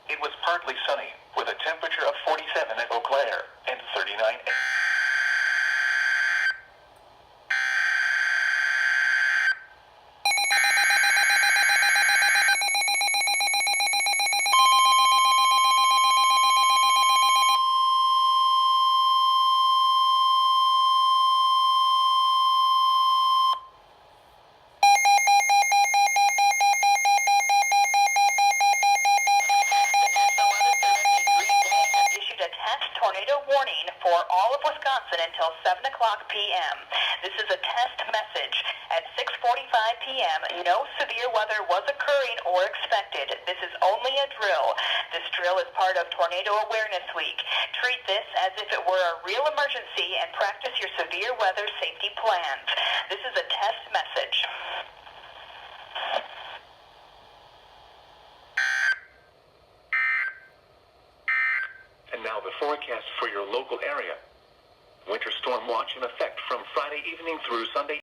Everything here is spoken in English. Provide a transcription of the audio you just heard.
It was partly sunny, with a temperature of 47 at Eau Claire and 39. Tornado warning for all of Wisconsin until 7 o'clock p.m. This is a test message. At 6:45 p.m., no severe weather was occurring or expected. This is only a drill. This drill is part of Tornado Awareness Week. Treat this as if it were a real emergency and practice your severe weather safety plans. This is a test message. And now the forecast for your local area. Winter storm watch in effect from Friday evening through Sunday.